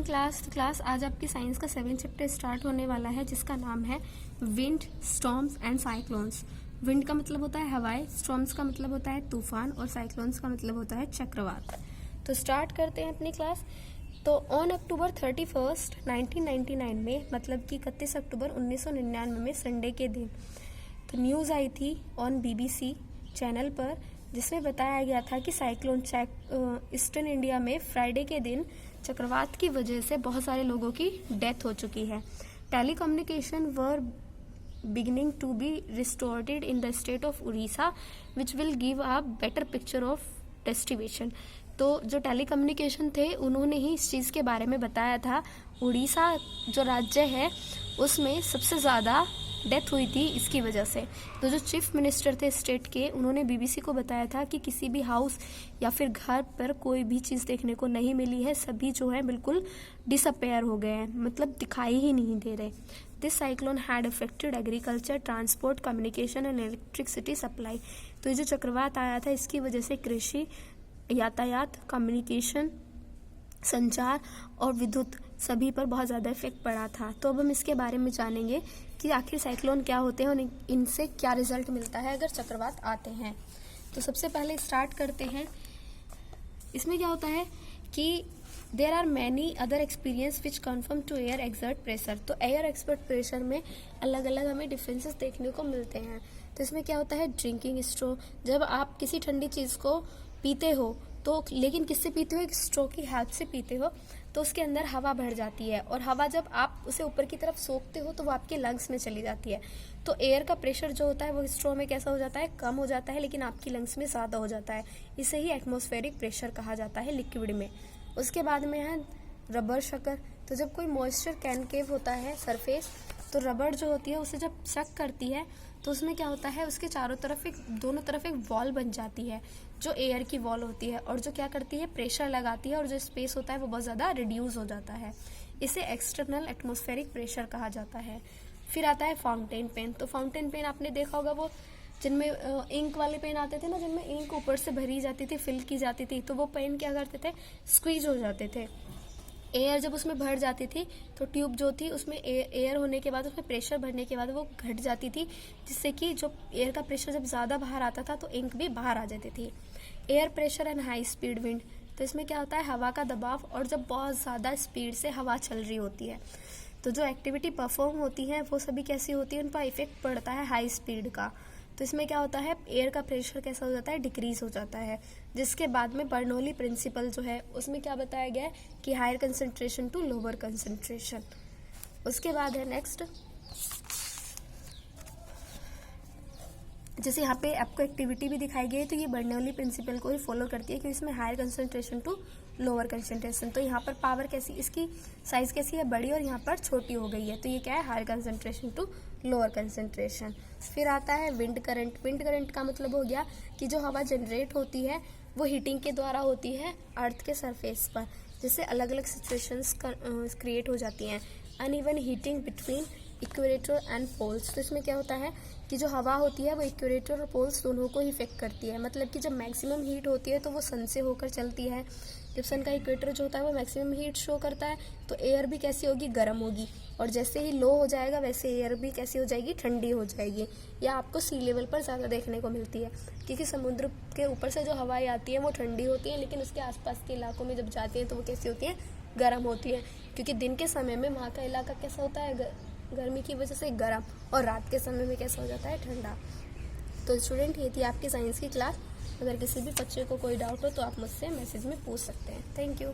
Class आज आपकी science का 7th चैप्टर स्टार्ट होने वाला है, जिसका नाम है wind, storms and cyclones. Wind का मतलब होता है हवाएं, स्टॉर्म्स का मतलब होता है तूफान और साइक्लोन्स का मतलब होता है चक्रवात। तो स्टार्ट करते हैं अपनी क्लास। तो ऑन अक्टूबर 31, 1999 में, मतलब कि 31 अक्टूबर 1999 में संडे के दिन, तो न्यूज़ आई थी ऑन BBC चैनल पर, जिसमें बताया गया था कि साइक्लोन ईस्टर्न इंडिया में फ्राइडे के दिन चक्रवात की वजह से बहुत सारे लोगों की डेथ हो चुकी है। Telecommunication were beginning to be restored in the state of Orissa, which will give a better picture of distribution। तो जो टेलीकम्युनिकेशन थे उन्होंने ही इस चीज़ के बारे में बताया था। उड़ीसा जो राज्य है उसमें सबसे ज़्यादा डेथ हुई थी इसकी वजह से। तो जो चीफ मिनिस्टर थे स्टेट के, उन्होंने BBC को बताया था कि किसी भी हाउस या फिर घर पर कोई भी चीज़ देखने को नहीं मिली है, सभी जो है बिल्कुल डिसअपेयर हो गए हैं, मतलब दिखाई ही नहीं दे रहे। This cyclone had affected agriculture, transport, communication and electricity supply. तो ये जो चक्रवात आया था इसकी वजह से कृषि, यातायात, कम्युनिकेशन, संचार और विद्युत सभी पर बहुत ज़्यादा इफेक्ट पड़ा था। तो अब हम इसके बारे में जानेंगे कि आखिर साइक्लोन क्या होते हैं और इनसे क्या रिजल्ट मिलता है अगर चक्रवात आते हैं। तो सबसे पहले स्टार्ट करते हैं। इसमें क्या होता है कि there are many other experience which confirm to air exert pressure. तो एयर एक्सपर्ट प्रेशर में अलग अलग हमें डिफरेंसेस देखने को मिलते हैं। तो इसमें क्या होता है, ड्रिंकिंग स्ट्रो, जब आप किसी ठंडी चीज़ को पीते हो तो, लेकिन किससे पीते हो, एक स्ट्रो की हेल्प से पीते हो, तो उसके अंदर हवा भर जाती है और हवा जब आप उसे ऊपर की तरफ सोखते हो तो वो आपके लंग्स में चली जाती है। तो एयर का प्रेशर जो होता है वो स्ट्रो में कैसा हो जाता है, कम हो जाता है, लेकिन आपकी लंग्स में ज़्यादा हो जाता है। इसे ही एटमॉस्फेरिक प्रेशर कहा जाता है लिक्विड में। उसके बाद में है रबर शकर। तो जब कोई मॉइस्चर कैनकेव होता है सरफेस, तो रबड़ जो होती है उसे जब शक करती है तो उसमें क्या होता है, उसके दोनों तरफ एक वॉल बन जाती है जो एयर की वॉल होती है, और जो क्या करती है, प्रेशर लगाती है और जो स्पेस होता है वो बहुत ज़्यादा रिड्यूस हो जाता है। इसे एक्सटर्नल एटमॉस्फेरिक प्रेशर कहा जाता है। फिर आता है फाउंटेन पेन। तो फाउंटेन पेन आपने देखा होगा, वो जिनमें इंक वाले पेन आते थे ना, जिनमें इंक ऊपर से भरी जाती थी, फिल की जाती थी, तो वो पेन क्या करते थे, स्क्वीज हो जाते थे। एयर जब उसमें भर जाती थी तो ट्यूब जो थी उसमें एयर होने के बाद, उसमें प्रेशर भरने के बाद वो घट जाती थी, जिससे कि जो एयर का प्रेशर जब ज़्यादा बाहर आता था तो इंक भी बाहर आ जाती थी। Air pressure and high speed wind. तो इसमें क्या होता है, हवा का दबाव और जब बहुत ज़्यादा स्पीड से हवा चल रही होती है, तो जो एक्टिविटी परफॉर्म होती है वो सभी कैसी होती है, उन पर इफेक्ट पड़ता है हाई स्पीड का। तो इसमें क्या होता है, एयर का प्रेशर कैसा हो जाता है, डिक्रीज हो जाता है। जिसके बाद में बर्नौली प्रिंसिपल जो है उसमें क्या बताया गया है कि higher concentration to lower concentration. उसके बाद है नेक्स्ट, जैसे यहाँ पे आपको एक्टिविटी भी दिखाई गई है, तो ये बर्नौली प्रिंसिपल को ही फॉलो करती है कि इसमें higher concentration to lower concentration. तो यहाँ पर पावर कैसी, इसकी साइज कैसी है, बड़ी, और यहाँ पर छोटी हो गई है, तो ये क्या है, higher concentration to lower concentration. फिर आता है विंड करंट। विंड करंट का मतलब हो गया कि जो हवा जनरेट होती है वो हीटिंग के द्वारा होती है अर्थ के सरफेस पर, जिससे अलग अलग सिचुएशंस क्रिएट हो जाती हैं। Uneven heating between equator and poles. तो इसमें क्या होता है कि जो हवा होती है वो इक्वेटर और पोल्स दोनों को ही इफेक्ट करती है। मतलब कि जब मैक्सिमम हीट होती है तो वो सन से होकर चलती है। जब सन का इक्वेटर जो होता है वो मैक्सिमम हीट शो करता है, तो एयर भी कैसी होगी, गर्म होगी, और जैसे ही लो हो जाएगा वैसे एयर भी कैसी हो जाएगी, ठंडी हो जाएगी। या आपको सी लेवल पर ज़्यादा देखने को मिलती है, क्योंकि समुद्र के ऊपर से जो हवाएं आती हैं वो ठंडी होती हैं, लेकिन उसके आसपास के इलाकों में जब जाती हैं तो वो कैसी होती हैं, गर्म होती है। क्योंकि दिन के समय में वहाँ का इलाका कैसा होता है, गर्मी की वजह से गर्म, और रात के समय में कैसा हो जाता है, ठंडा। तो स्टूडेंट, ये थी आपकी साइंस की क्लास। अगर किसी भी बच्चे को कोई डाउट हो तो आप मुझसे मैसेज में पूछ सकते हैं। Thank you.